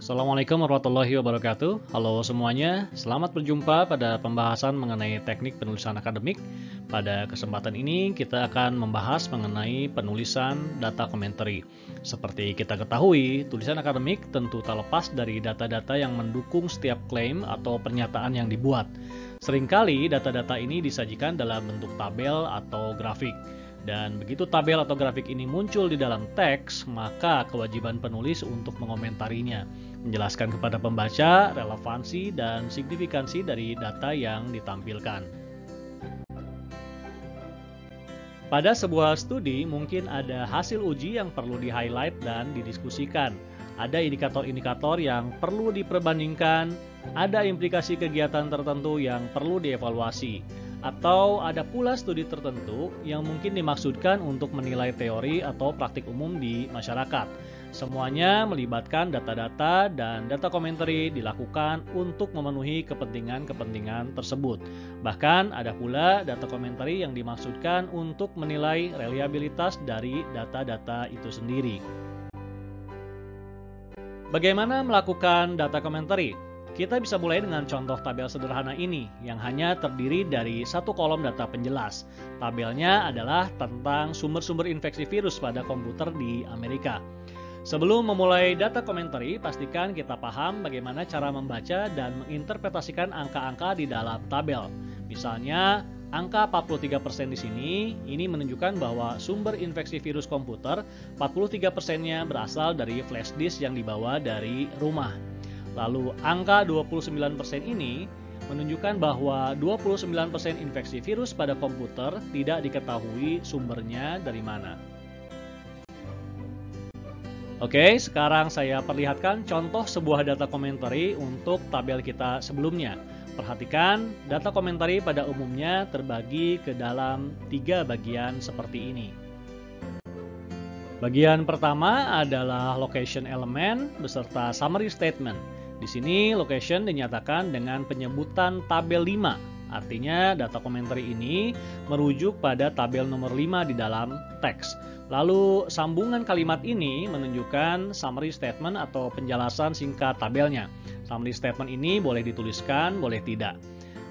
Assalamualaikum warahmatullahi wabarakatuh. Halo semuanya, selamat berjumpa pada pembahasan mengenai teknik penulisan akademik. Pada kesempatan ini kita akan membahas mengenai penulisan data commentary. Seperti kita ketahui, tulisan akademik tentu tak lepas dari data-data yang mendukung setiap klaim atau pernyataan yang dibuat. Seringkali data-data ini disajikan dalam bentuk tabel atau grafik. Dan begitu tabel atau grafik ini muncul di dalam teks, maka kewajiban penulis untuk mengomentarinya, menjelaskan kepada pembaca relevansi dan signifikansi dari data yang ditampilkan. Pada sebuah studi, mungkin ada hasil uji yang perlu di-highlight dan didiskusikan. Ada indikator-indikator yang perlu diperbandingkan, ada implikasi kegiatan tertentu yang perlu dievaluasi. Atau ada pula studi tertentu yang mungkin dimaksudkan untuk menilai teori atau praktik umum di masyarakat. Semuanya melibatkan data-data dan data commentary dilakukan untuk memenuhi kepentingan-kepentingan tersebut. Bahkan ada pula data commentary yang dimaksudkan untuk menilai reliabilitas dari data-data itu sendiri. Bagaimana melakukan data commentary? Kita bisa mulai dengan contoh tabel sederhana ini yang hanya terdiri dari satu kolom data penjelas. Tabelnya adalah tentang sumber-sumber infeksi virus pada komputer di Amerika. Sebelum memulai data commentary, pastikan kita paham bagaimana cara membaca dan menginterpretasikan angka-angka di dalam tabel. Misalnya, angka 43% di sini, ini menunjukkan bahwa sumber infeksi virus komputer 43%-nya berasal dari flash disk yang dibawa dari rumah. Lalu angka 29% ini menunjukkan bahwa 29% infeksi virus pada komputer tidak diketahui sumbernya dari mana. Oke, sekarang saya perlihatkan contoh sebuah data commentary untuk tabel kita sebelumnya. Perhatikan, data commentary pada umumnya terbagi ke dalam 3 bagian seperti ini. Bagian pertama adalah location element beserta summary statement. Di sini location dinyatakan dengan penyebutan tabel 5. Artinya data commentary ini merujuk pada tabel nomor 5 di dalam teks. Lalu sambungan kalimat ini menunjukkan summary statement atau penjelasan singkat tabelnya. Summary statement ini boleh dituliskan, boleh tidak.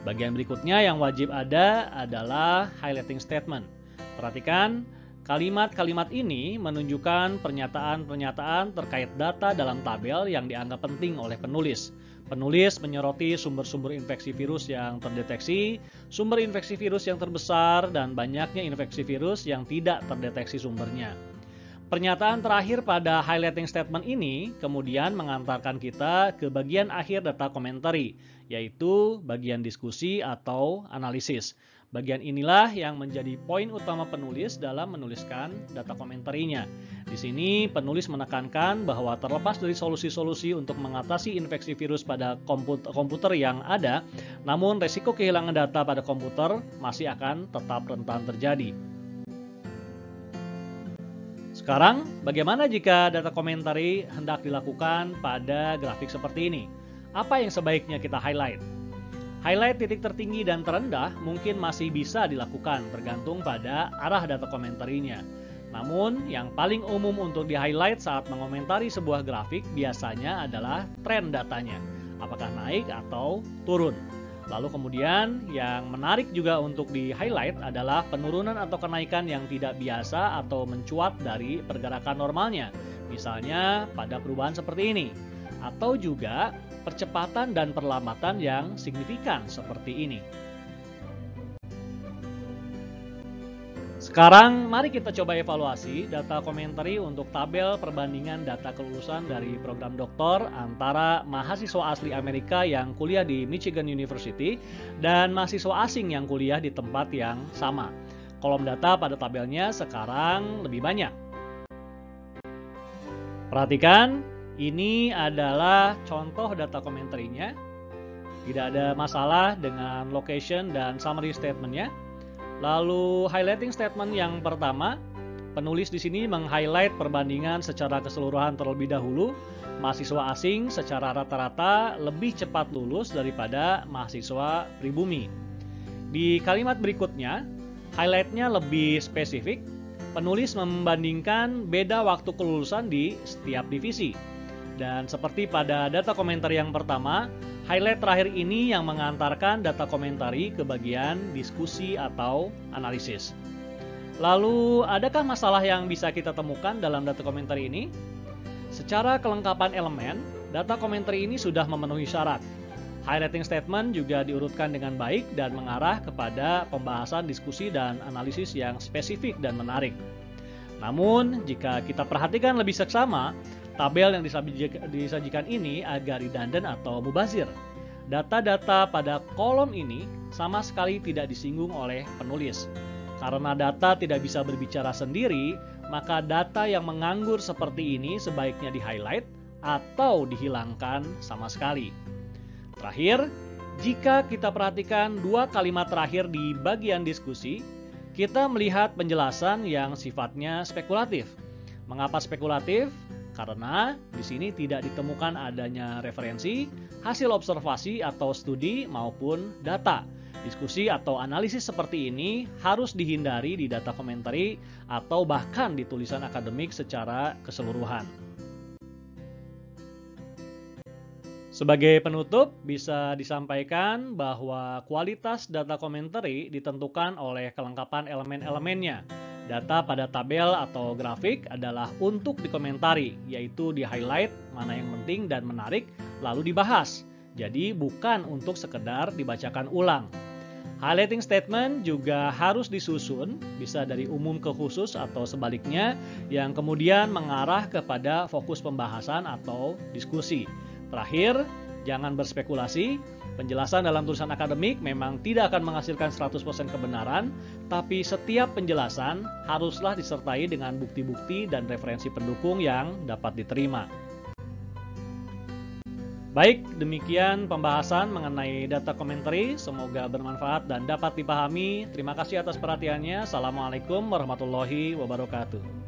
Bagian berikutnya yang wajib ada adalah highlighting statement. Perhatikan, kalimat-kalimat ini menunjukkan pernyataan-pernyataan terkait data dalam tabel yang dianggap penting oleh penulis. Penulis menyoroti sumber-sumber infeksi virus yang terdeteksi, sumber infeksi virus yang terbesar, dan banyaknya infeksi virus yang tidak terdeteksi sumbernya. Pernyataan terakhir pada highlighting statement ini kemudian mengantarkan kita ke bagian akhir data commentary, yaitu bagian diskusi atau analisis. Bagian inilah yang menjadi poin utama penulis dalam menuliskan data commentary-nya. Di sini penulis menekankan bahwa terlepas dari solusi-solusi untuk mengatasi infeksi virus pada komputer yang ada, namun resiko kehilangan data pada komputer masih akan tetap rentan terjadi. Sekarang, bagaimana jika data commentary hendak dilakukan pada grafik seperti ini? Apa yang sebaiknya kita highlight? Highlight titik tertinggi dan terendah mungkin masih bisa dilakukan tergantung pada arah data commentary-nya. Namun, yang paling umum untuk di-highlight saat mengomentari sebuah grafik biasanya adalah tren datanya, apakah naik atau turun. Lalu kemudian yang menarik juga untuk di-highlight adalah penurunan atau kenaikan yang tidak biasa atau mencuat dari pergerakan normalnya, misalnya pada perubahan seperti ini. Atau juga percepatan dan perlambatan yang signifikan seperti ini. Sekarang mari kita coba evaluasi data commentary untuk tabel perbandingan data kelulusan dari program doktor antara mahasiswa asli Amerika yang kuliah di Michigan University dan mahasiswa asing yang kuliah di tempat yang sama. Kolom data pada tabelnya sekarang lebih banyak. Perhatikan, ini adalah contoh data commentary-nya. Tidak ada masalah dengan location dan summary statement-nya. Lalu highlighting statement yang pertama, penulis di sini meng-highlight perbandingan secara keseluruhan terlebih dahulu. Mahasiswa asing secara rata-rata lebih cepat lulus daripada mahasiswa pribumi. Di kalimat berikutnya, highlight-nya lebih spesifik. Penulis membandingkan beda waktu kelulusan di setiap divisi. Dan seperti pada data komentari yang pertama, highlight terakhir ini yang mengantarkan data komentari ke bagian diskusi atau analisis. Lalu, adakah masalah yang bisa kita temukan dalam data komentari ini? Secara kelengkapan elemen, data komentari ini sudah memenuhi syarat. Highlighting statement juga diurutkan dengan baik dan mengarah kepada pembahasan diskusi dan analisis yang spesifik dan menarik. Namun, jika kita perhatikan lebih seksama, tabel yang disajikan ini agak redundant atau mubazir. Data-data pada kolom ini sama sekali tidak disinggung oleh penulis. Karena data tidak bisa berbicara sendiri, maka data yang menganggur seperti ini sebaiknya di-highlight atau dihilangkan sama sekali. Terakhir, jika kita perhatikan dua kalimat terakhir di bagian diskusi, kita melihat penjelasan yang sifatnya spekulatif. Mengapa spekulatif? Karena di sini tidak ditemukan adanya referensi, hasil observasi atau studi maupun data. Diskusi atau analisis seperti ini harus dihindari di data komentari atau bahkan di tulisan akademik secara keseluruhan. Sebagai penutup, bisa disampaikan bahwa kualitas data komentari ditentukan oleh kelengkapan elemen-elemennya. Data pada tabel atau grafik adalah untuk dikomentari, yaitu di-highlight mana yang penting dan menarik, lalu dibahas. Jadi bukan untuk sekedar dibacakan ulang. Highlighting statement juga harus disusun, bisa dari umum ke khusus atau sebaliknya, yang kemudian mengarah kepada fokus pembahasan atau diskusi. Terakhir, jangan berspekulasi. Penjelasan dalam tulisan akademik memang tidak akan menghasilkan 100% kebenaran, tapi setiap penjelasan haruslah disertai dengan bukti-bukti dan referensi pendukung yang dapat diterima. Baik, demikian pembahasan mengenai data komentari. Semoga bermanfaat dan dapat dipahami. Terima kasih atas perhatiannya. Assalamualaikum warahmatullahi wabarakatuh.